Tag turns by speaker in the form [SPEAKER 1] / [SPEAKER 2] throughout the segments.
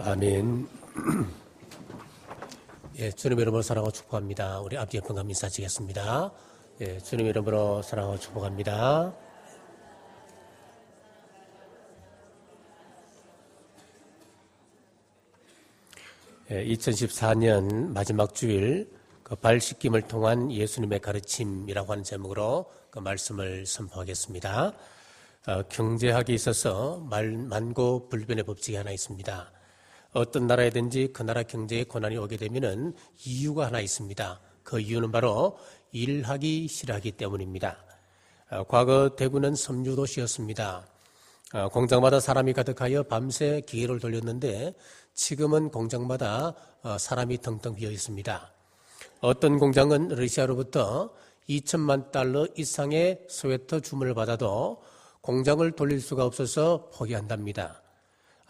[SPEAKER 1] 아멘. 예, 주님의 이름으로 사랑하고 축복합니다. 우리 아버지의 평강 인사드리겠습니다. 예, 주님의 이름으로 사랑하고 축복합니다. 예, 2014년 마지막 주일 발 씻김을 통한 예수님의 가르침이라고 하는 제목으로 그 말씀을 선포하겠습니다. 경제학에 있어서 만고불변의 법칙이 하나 있습니다. 어떤 나라에든지 그 나라 경제에 고난이 오게 되면은 이유가 하나 있습니다. 그 이유는 바로 일하기 싫어하기 때문입니다. 과거 대구는 섬유도시였습니다. 공장마다 사람이 가득하여 밤새 기계를 돌렸는데 지금은 공장마다 사람이 텅텅 비어 있습니다. 어떤 공장은 러시아로부터 2천만 달러 이상의 스웨터 주문을 받아도 공장을 돌릴 수가 없어서 포기한답니다.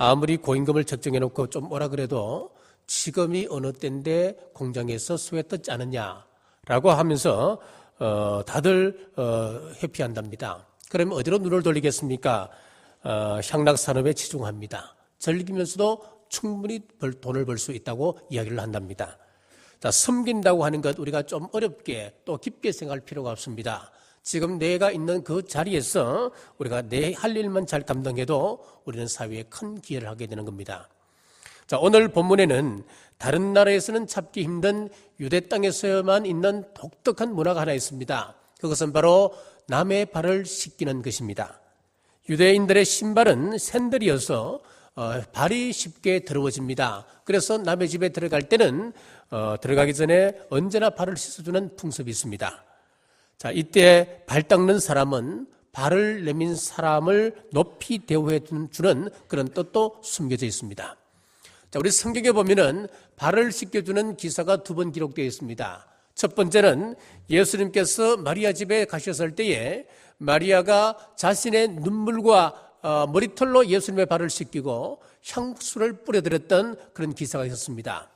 [SPEAKER 1] 아무리 고임금을 책정해놓고 좀 오라 그래도 지금이 어느 때인데 공장에서 스웨터 짜느냐라고 하면서 다들 회피한답니다. 그러면 어디로 눈을 돌리겠습니까? 향락산업에 치중합니다. 즐기면서도 충분히 돈을 벌 수 있다고 이야기를 한답니다. 자, 섬긴다고 하는 것 우리가 좀 어렵게 또 깊게 생각할 필요가 없습니다. 지금 내가 있는 그 자리에서 우리가 내 할 일만 잘 감당해도 우리는 사회에 큰 기여를 하게 되는 겁니다. 자, 오늘 본문에는 다른 나라에서는 찾기 힘든 유대 땅에서만 있는 독특한 문화가 하나 있습니다. 그것은 바로 남의 발을 씻기는 것입니다. 유대인들의 신발은 샌들이어서 발이 쉽게 더러워집니다. 그래서 남의 집에 들어갈 때는 들어가기 전에 언제나 발을 씻어주는 풍습이 있습니다. 자, 이때 발 닦는 사람은 발을 내민 사람을 높이 대우해 주는 그런 뜻도 숨겨져 있습니다. 자, 우리 성경에 보면은 발을 씻겨주는 기사가 2번 기록되어 있습니다. 첫 번째는 예수님께서 마리아 집에 가셨을 때에 마리아가 자신의 눈물과 머리털로 예수님의 발을 씻기고 향수를 뿌려드렸던 그런 기사가 있었습니다.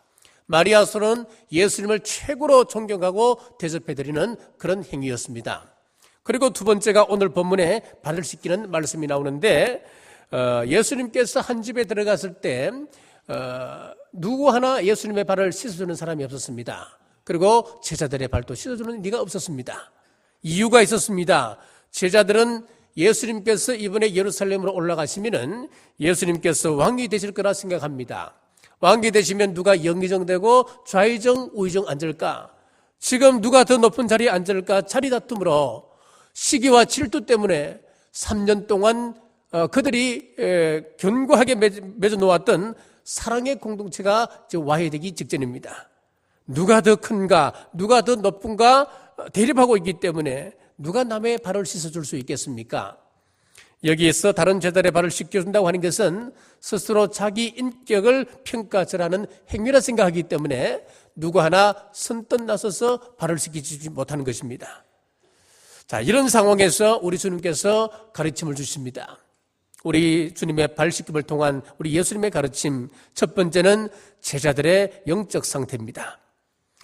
[SPEAKER 1] 마리아서는 예수님을 최고로 존경하고 대접해드리는 그런 행위였습니다. 그리고 두 번째가 오늘 본문에 발을 씻기는 말씀이 나오는데 예수님께서 한 집에 들어갔을 때 누구 하나 예수님의 발을 씻어주는 사람이 없었습니다. 그리고 제자들의 발도 씻어주는 리가 없었습니다. 이유가 있었습니다. 제자들은 예수님께서 이번에 예루살렘으로 올라가시면은 예수님께서 왕이 되실 거라 생각합니다. 왕이 되시면 누가 영의정되고 좌의정, 우의정 앉을까? 지금 누가 더 높은 자리에 앉을까? 자리 다툼으로 시기와 질투 때문에 3년 동안 그들이 견고하게 맺어놓았던 사랑의 공동체가 와해되기 직전입니다. 누가 더 큰가? 누가 더 높은가? 대립하고 있기 때문에 누가 남의 발을 씻어줄 수 있겠습니까? 여기에서 다른 제자들의 발을 씻겨준다고 하는 것은 스스로 자기 인격을 평가절하는 행위라 생각하기 때문에 누구 하나 선뜻 나서서 발을 씻기지 못하는 것입니다. 자, 이런 상황에서 우리 주님께서 가르침을 주십니다. 우리 주님의 발 씻김을 통한 우리 예수님의 가르침, 첫 번째는 제자들의 영적 상태입니다.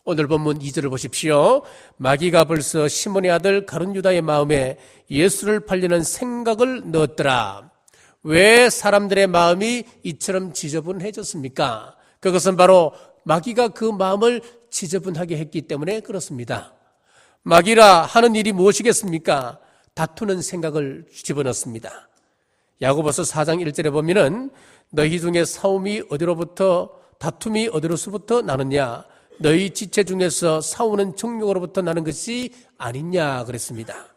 [SPEAKER 1] 오늘 본문 2절을 보십시오. 마귀가 벌써 시몬의 아들 가룟 유다의 마음에 예수를 팔려는 생각을 넣었더라. 왜 사람들의 마음이 이처럼 지저분해졌습니까? 그것은 바로 마귀가 그 마음을 지저분하게 했기 때문에 그렇습니다. 마귀라 하는 일이 무엇이겠습니까? 다투는 생각을 집어넣습니다. 야고보서 4장 1절에 보면은 너희 중에 다툼이 어디로부터 나느냐? 너희 지체 중에서 싸우는 정욕으로부터 나는 것이 아니냐 그랬습니다.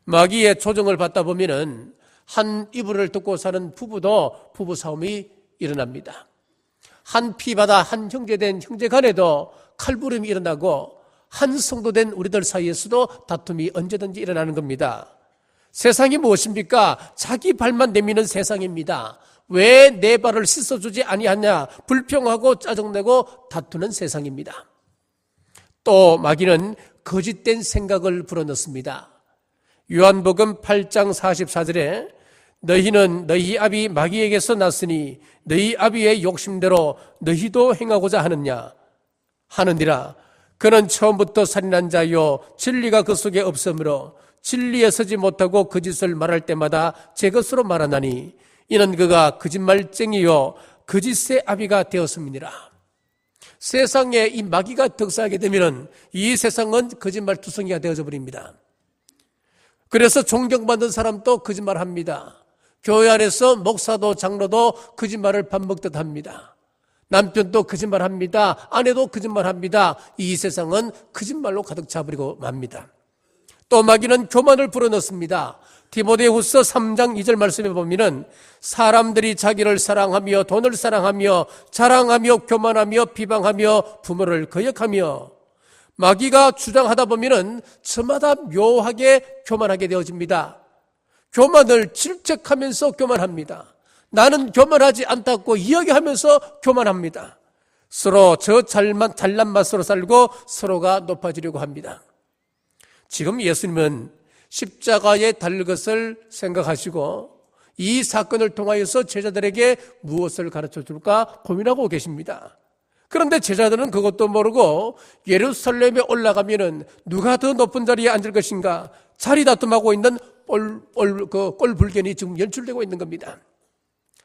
[SPEAKER 1] 마귀의 조정을 받다 보면은 한 이불을 덮고 사는 부부도 부부 싸움이 일어납니다. 한 피바다 한 형제된 형제 간에도 칼부림이 일어나고 한 성도된 우리들 사이에서도 다툼이 언제든지 일어나는 겁니다. 세상이 무엇입니까? 자기 발만 내미는 세상입니다. 왜 내 발을 씻어주지 아니하냐? 불평하고 짜증내고 다투는 세상입니다. 또 마귀는 거짓된 생각을 불어넣습니다. 요한복음 8장 44절에 너희는 너희 아비 마귀에게서 났으니 너희 아비의 욕심대로 너희도 행하고자 하느니라. 그는 처음부터 살인한 자요 진리가 그 속에 없으므로 진리에 서지 못하고 거짓을 말할 때마다 제 것으로 말하나니 이는 그가 거짓말쟁이요 거짓의 아비가 되었음이니라. 세상에 이 마귀가 득세하게 되면 이 세상은 거짓말투성이가 되어져 버립니다. 그래서 존경받는 사람도 거짓말합니다. 교회 안에서 목사도 장로도 거짓말을 밥 먹듯 합니다. 남편도 거짓말합니다. 아내도 거짓말합니다. 이 세상은 거짓말로 가득 차버리고 맙니다. 또 마귀는 교만을 불어넣습니다. 디모데후서 3장 2절 말씀에 보면은 사람들이 자기를 사랑하며 돈을 사랑하며 자랑하며 교만하며 비방하며 부모를 거역하며, 마귀가 주장하다 보면은 저마다 묘하게 교만하게 되어집니다. 교만을 질책하면서 교만합니다. 나는 교만하지 않다고 이야기하면서 교만합니다. 서로 잘난 맛으로 살고 서로가 높아지려고 합니다. 지금 예수님은 십자가에 달릴 것을 생각하시고 이 사건을 통하여서 제자들에게 무엇을 가르쳐 줄까 고민하고 계십니다. 그런데 제자들은 그것도 모르고 예루살렘에 올라가면은 누가 더 높은 자리에 앉을 것인가 자리 다툼하고 있는 꼴불견이 지금 연출되고 있는 겁니다.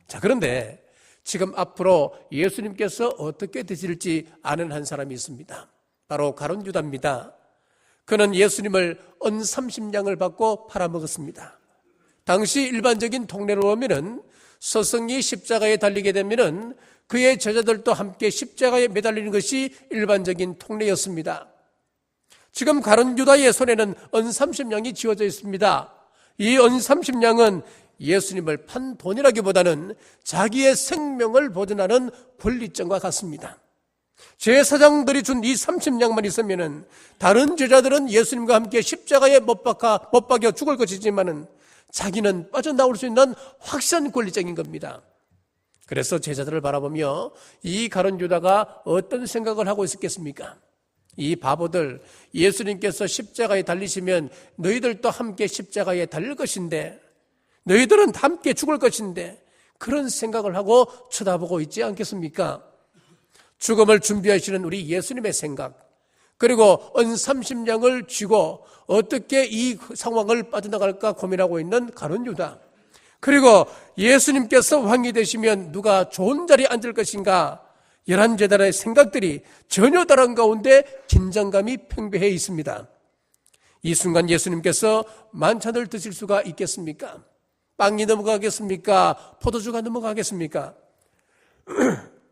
[SPEAKER 1] 자, 그런데 지금 앞으로 예수님께서 어떻게 되실지 아는 한 사람이 있습니다. 바로 가룟 유다입니다. 그는 예수님을 은 30냥을 받고 팔아먹었습니다. 당시 일반적인 통례로 보면은 스승이 십자가에 달리게 되면은 그의 제자들도 함께 십자가에 매달리는 것이 일반적인 통례였습니다. 지금 가룟 유다의 손에는 은 30냥이 쥐어져 있습니다. 이 은 30냥은 예수님을 판 돈이라기보다는 자기의 생명을 보존하는 권리증과 같습니다. 제사장들이 준 이 30냥만 있으면은 다른 제자들은 예수님과 함께 십자가에 못 박혀 죽을 것이지만은 자기는 빠져나올 수 있는 확실한 권리증인 겁니다. 그래서 제자들을 바라보며 이 가룟 유다가 어떤 생각을 하고 있었겠습니까? 이 바보들, 예수님께서 십자가에 달리시면 너희들도 함께 십자가에 달릴 것인데, 너희들은 함께 죽을 것인데, 그런 생각을 하고 쳐다보고 있지 않겠습니까? 죽음을 준비하시는 우리 예수님의 생각, 그리고 은 30냥을 쥐고 어떻게 이 상황을 빠져나갈까 고민하고 있는 가룟 유다, 그리고 예수님께서 왕이 되시면 누가 좋은 자리에 앉을 것인가, 11제자의 생각들이 전혀 다른 가운데 긴장감이 팽배해 있습니다. 이 순간 예수님께서 만찬을 드실 수가 있겠습니까? 빵이 넘어가겠습니까? 포도주가 넘어가겠습니까?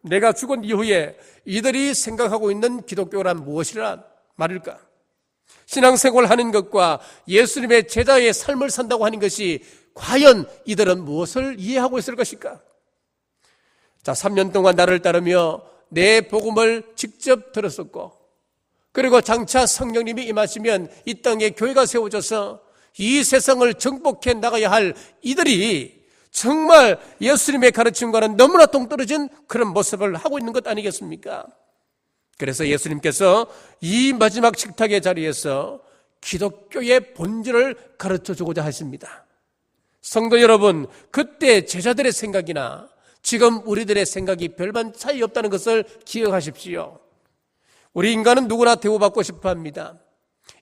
[SPEAKER 1] 내가 죽은 이후에 이들이 생각하고 있는 기독교란 무엇이라 말일까? 신앙생활을 하는 것과 예수님의 제자의 삶을 산다고 하는 것이 과연 이들은 무엇을 이해하고 있을 것일까? 자, 3년 동안 나를 따르며 내 복음을 직접 들었었고, 그리고 장차 성령님이 임하시면 이 땅에 교회가 세워져서 이 세상을 정복해 나가야 할 이들이 정말 예수님의 가르침과는 너무나 동떨어진 그런 모습을 하고 있는 것 아니겠습니까? 그래서 예수님께서 이 마지막 식탁의 자리에서 기독교의 본질을 가르쳐 주고자 하십니다. 성도 여러분, 그때 제자들의 생각이나 지금 우리들의 생각이 별반 차이 없다는 것을 기억하십시오. 우리 인간은 누구나 대우받고 싶어 합니다.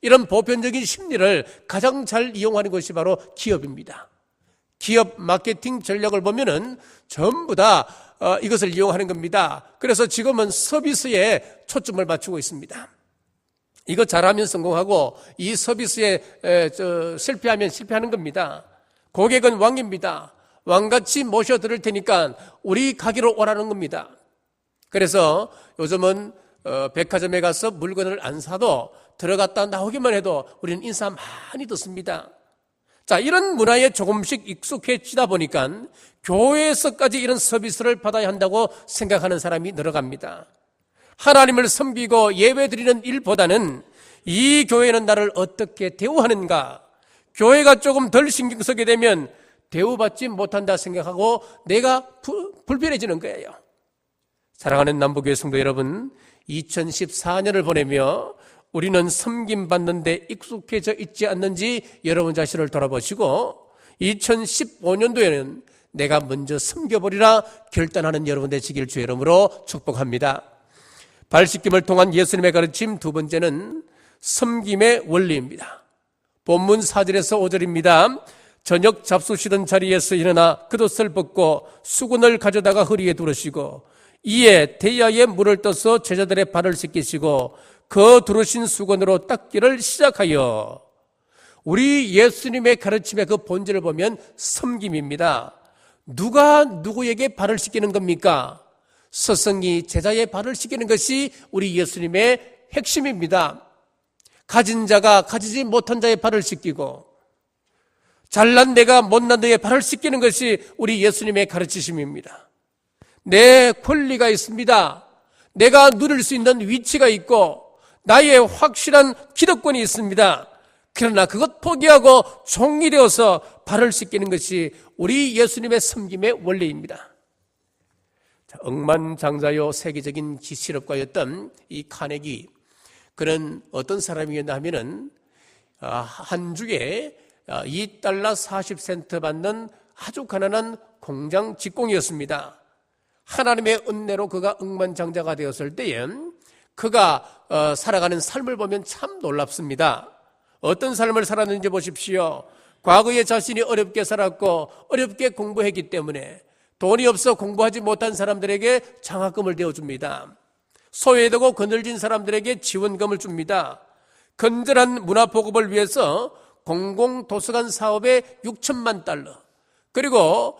[SPEAKER 1] 이런 보편적인 심리를 가장 잘 이용하는 것이 바로 기업입니다. 기업 마케팅 전략을 보면은 전부 다 이것을 이용하는 겁니다. 그래서 지금은 서비스에 초점을 맞추고 있습니다. 이거 잘하면 성공하고 이 서비스에 실패하면 실패하는 겁니다. 고객은 왕입니다. 왕같이 모셔드릴 테니까 우리 가게로 오라는 겁니다. 그래서 요즘은 백화점에 가서 물건을 안 사도 들어갔다 나오기만 해도 우리는 인사 많이 듣습니다. 자, 이런 문화에 조금씩 익숙해지다 보니까 교회에서까지 이런 서비스를 받아야 한다고 생각하는 사람이 늘어갑니다. 하나님을 섬기고 예배드리는 일보다는 이 교회는 나를 어떻게 대우하는가, 교회가 조금 덜 신경 쓰게 되면 대우받지 못한다 생각하고 내가 불편해지는 거예요. 사랑하는 남부교회 성도 여러분, 2014년을 보내며 우리는 섬김받는데 익숙해져 있지 않는지 여러분 자신을 돌아보시고 2015년도에는 내가 먼저 섬겨버리라 결단하는 여러분 되시길 주의 이름으로 축복합니다. 발씻김을 통한 예수님의 가르침 두 번째는 섬김의 원리입니다. 본문 4절에서 5절입니다. 저녁 잡수시던 자리에서 일어나 겉옷을 벗고 수건을 가져다가 허리에 두르시고 이에 대야에 물을 떠서 제자들의 발을 씻기시고 그 두르신 수건으로 닦기를 시작하여. 우리 예수님의 가르침의 그 본질을 보면 섬김입니다. 누가 누구에게 발을 씻기는 겁니까? 스승이 제자의 발을 씻기는 것이 우리 예수님의 핵심입니다. 가진 자가 가지지 못한 자의 발을 씻기고 잘난 내가 못난 너의 발을 씻기는 것이 우리 예수님의 가르치심입니다. 내 권리가 있습니다. 내가 누릴 수 있는 위치가 있고 나의 확실한 기득권이 있습니다. 그러나 그것 포기하고 종이 되어서 발을 씻기는 것이 우리 예수님의 섬김의 원리입니다. 억만장자요 세계적인 기실업가였던 이 카네기, 그는 어떤 사람이었나 하면은 한 주에 $2 40센트 받는 아주 가난한 공장 직공이었습니다. 하나님의 은혜로 그가 억만장자가 되었을 때에 그가 살아가는 삶을 보면 참 놀랍습니다. 어떤 삶을 살았는지 보십시오. 과거에 자신이 어렵게 살았고 어렵게 공부했기 때문에 돈이 없어 공부하지 못한 사람들에게 장학금을 대어줍니다. 소외되고 거늘진 사람들에게 지원금을 줍니다. 건전한 문화보급을 위해서 공공도서관 사업에 $6천만, 그리고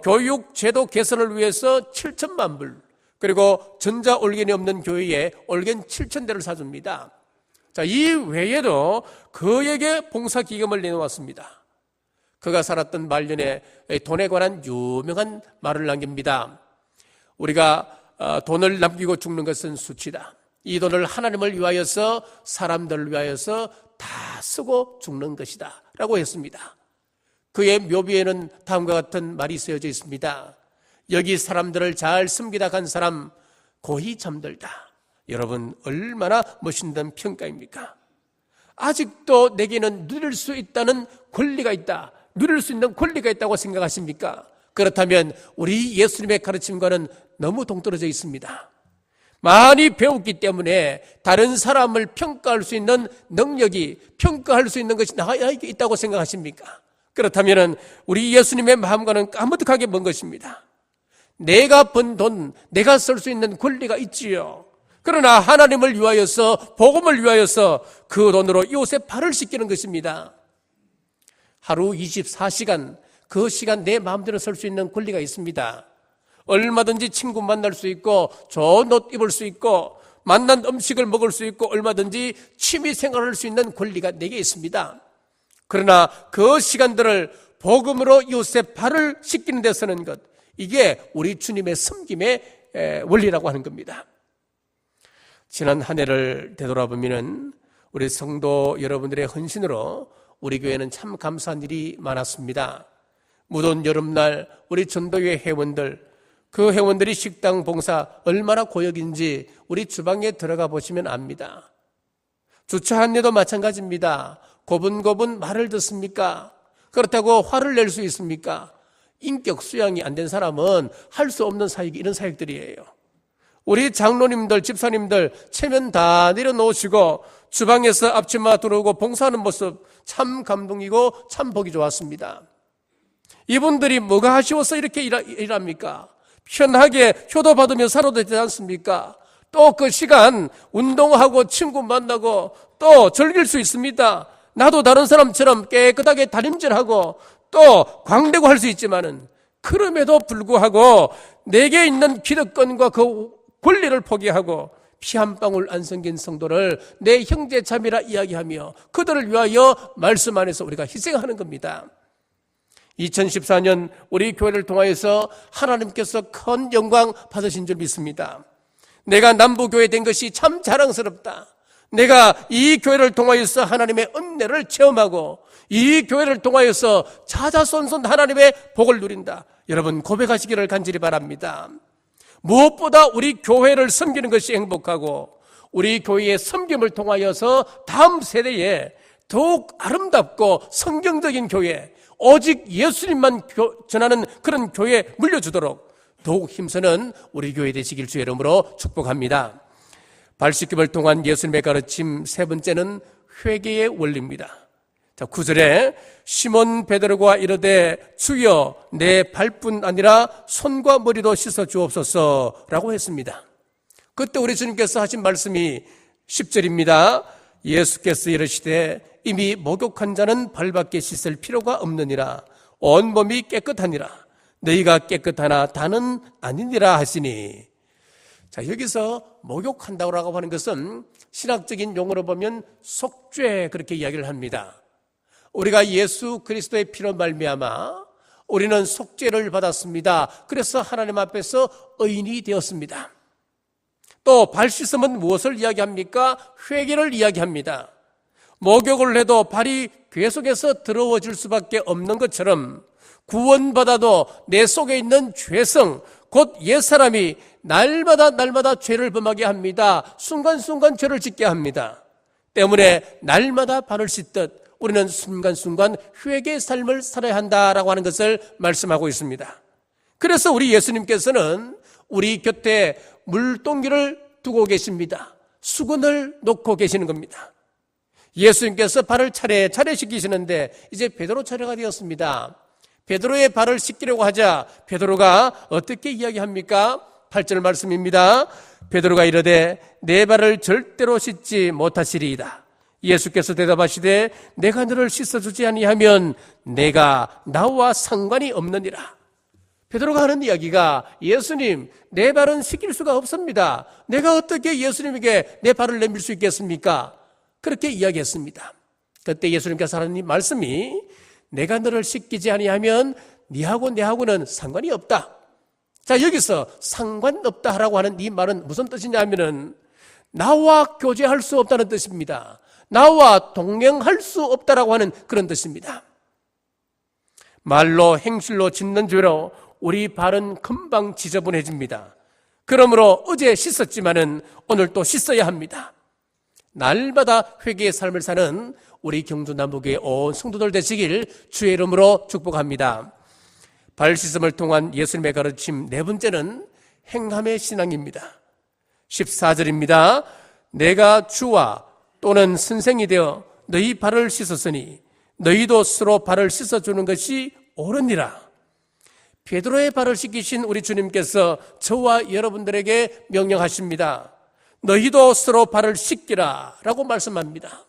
[SPEAKER 1] 교육제도 개선을 위해서 $7천만, 그리고 전자올겐이 없는 교회에 올겐 7,000대를 사줍니다. 자, 이 외에도 그에게 봉사기금을 내놓았습니다. 그가 살았던 말년에 돈에 관한 유명한 말을 남깁니다. 우리가 돈을 남기고 죽는 것은 수치다. 이 돈을 하나님을 위하여서, 사람들을 위하여서 다 쓰고 죽는 것이다 라고 했습니다. 그의 묘비에는 다음과 같은 말이 쓰여져 있습니다. 여기 사람들을 잘 섬기다 간 사람 고이 잠들다. 여러분, 얼마나 멋있는 평가입니까? 아직도 내게는 누릴 수 있다는 권리가 있다, 누릴 수 있는 권리가 있다고 생각하십니까? 그렇다면 우리 예수님의 가르침과는 너무 동떨어져 있습니다. 많이 배웠기 때문에 다른 사람을 평가할 수 있는 능력이, 평가할 수 있는 것이 나에게 있다고 생각하십니까? 그렇다면 우리 예수님의 마음과는 까무득하게 먼 것입니다. 내가 번 돈, 내가 쓸 수 있는 권리가 있지요. 그러나 하나님을 위하여서, 복음을 위하여서 그 돈으로 이웃의 발을 씻기는 것입니다. 하루 24시간, 그 시간 내 마음대로 쓸 수 있는 권리가 있습니다. 얼마든지 친구 만날 수 있고, 좋은 옷 입을 수 있고, 맛난 음식을 먹을 수 있고, 얼마든지 취미 생활을 할 수 있는 권리가 내게 있습니다. 그러나 그 시간들을 복음으로 이웃의 발을 씻기는 데 쓰는 것, 이게 우리 주님의 섬김의 원리라고 하는 겁니다. 지난 한 해를 되돌아보면 우리 성도 여러분들의 헌신으로 우리 교회는 참 감사한 일이 많았습니다. 무더운 여름날 우리 전도회 회원들, 그 회원들이 식당 봉사 얼마나 고역인지 우리 주방에 들어가 보시면 압니다. 주차 안내도 마찬가지입니다. 고분고분 말을 듣습니까? 그렇다고 화를 낼 수 있습니까? 인격 수양이 안 된 사람은 할 수 없는 사역이 이런 사역들이에요. 우리 장로님들, 집사님들 체면 다 내려놓으시고 주방에서 앞치마 들어오고 봉사하는 모습 참 감동이고 참 보기 좋았습니다. 이분들이 뭐가 아쉬워서 이렇게 일합니까? 편하게 효도받으며 살아도 되지 않습니까? 또 그 시간 운동하고 친구 만나고 또 즐길 수 있습니다. 나도 다른 사람처럼 깨끗하게 다림질하고 또 광대고 할 수 있지만은, 그럼에도 불구하고 내게 있는 기득권과 그 권리를 포기하고 피 한 방울 안 섬긴 성도를 내 형제 자매라 이야기하며 그들을 위하여 말씀 안에서 우리가 희생하는 겁니다. 2014년 우리 교회를 통하여서 하나님께서 큰 영광 받으신 줄 믿습니다. 내가 남부교회 된 것이 참 자랑스럽다. 내가 이 교회를 통하여서 하나님의 은혜를 체험하고 이 교회를 통하여서 자자손손 하나님의 복을 누린다. 여러분, 고백하시기를 간절히 바랍니다. 무엇보다 우리 교회를 섬기는 것이 행복하고 우리 교회의 섬김을 통하여서 다음 세대에 더욱 아름답고 성경적인 교회, 오직 예수님만 전하는 그런 교회에 물려주도록 더욱 힘쓰는 우리 교회 되시길 주의 이름으로 축복합니다. 발씻김을 통한 예수님의 가르침 세 번째는 회개의 원리입니다. 자, 9절에 시몬 베드로가 이르되 주여 내 발뿐 아니라 손과 머리도 씻어 주옵소서라고 했습니다. 그때 우리 주님께서 하신 말씀이 10절입니다. 예수께서 이르시되 이미 목욕한 자는 발밖에 씻을 필요가 없느니라. 온몸이 깨끗하니라. 너희가 깨끗하나 다는 아니니라 하시니. 자, 여기서 목욕한다고 하는 것은 신학적인 용어로 보면 속죄, 그렇게 이야기를 합니다. 우리가 예수 그리스도의 피로 말미암아 우리는 속죄를 받았습니다. 그래서 하나님 앞에서 의인이 되었습니다. 또 발 씻음은 무엇을 이야기합니까? 회개를 이야기합니다. 목욕을 해도 발이 계속해서 더러워질 수밖에 없는 것처럼 구원받아도 내 속에 있는 죄성, 곧 옛사람이 날마다 죄를 범하게 합니다. 순간순간 죄를 짓게 합니다. 때문에 날마다 발을 씻듯 우리는 순간순간 회개의 삶을 살아야 한다라고 하는 것을 말씀하고 있습니다. 그래서 우리 예수님께서는 우리 곁에 물동기를 두고 계십니다. 수건을 놓고 계시는 겁니다. 예수님께서 발을 차례차례 씻기시는데 이제 베드로 차례가 되었습니다. 베드로의 발을 씻기려고 하자 베드로가 어떻게 이야기합니까? 8절 말씀입니다. 베드로가 이르되 내 발을 절대로 씻지 못하시리이다. 예수께서 대답하시되 내가 너를 씻어주지 아니하면 내가 나와 상관이 없느니라. 베드로가 하는 이야기가 예수님, 내 발은 씻길 수가 없습니다. 내가 어떻게 예수님에게 내 발을 내밀 수 있겠습니까? 그렇게 이야기했습니다. 그때 예수님께서 하는 말씀이 내가 너를 씻기지 아니하면 네하고 내하고는 상관이 없다. 자, 여기서 상관없다라고 하는 이 말은 무슨 뜻이냐 하면은 나와 교제할 수 없다는 뜻입니다. 나와 동행할 수 없다라고 하는 그런 뜻입니다. 말로 행실로 짓는 죄로 우리 발은 금방 지저분해집니다. 그러므로 어제 씻었지만은 오늘 또 씻어야 합니다. 날마다 회개의 삶을 사는 우리 경주남북의 온 성도들 되시길 주의 이름으로 축복합니다. 발 씻음을 통한 예수님의 가르침 네 번째는 행함의 신앙입니다. 14절입니다. 내가 주와 또는 선생이 되어 너희 발을 씻었으니 너희도 스스로 발을 씻어주는 것이 옳으니라. 베드로의 발을 씻기신 우리 주님께서 저와 여러분들에게 명령하십니다. 너희도 스스로 발을 씻기라 라고 말씀합니다.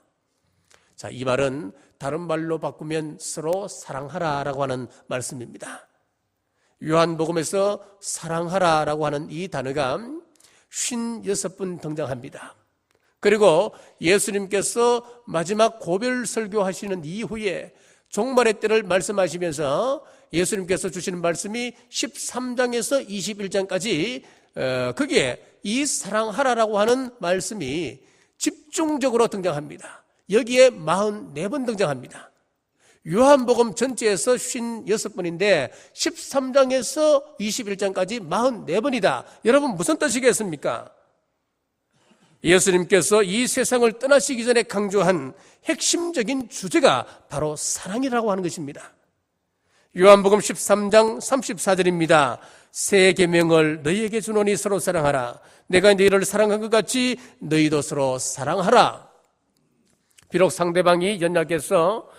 [SPEAKER 1] 자, 이 말은 다른 말로 바꾸면 서로 사랑하라 라고 하는 말씀입니다. 요한복음에서 사랑하라 라고 하는 이 단어가 56번 등장합니다. 그리고 예수님께서 마지막 고별 설교하시는 이후에 종말의 때를 말씀하시면서 예수님께서 주시는 말씀이 13장에서 21장까지 거기에 이 사랑하라라고 하는 말씀이 집중적으로 등장합니다. 여기에 44번 등장합니다. 요한복음 전체에서 56번인데 13장에서 21장까지 44번이다. 여러분 무슨 뜻이겠습니까? 예수님께서 이 세상을 떠나시기 전에 강조한 핵심적인 주제가 바로 사랑이라고 하는 것입니다. 요한복음 13장 34절입니다. 새 계명을 너희에게 주노니 서로 사랑하라. 내가 너희를 사랑한 것 같이 너희도 서로 사랑하라. 비록 상대방이 연약해서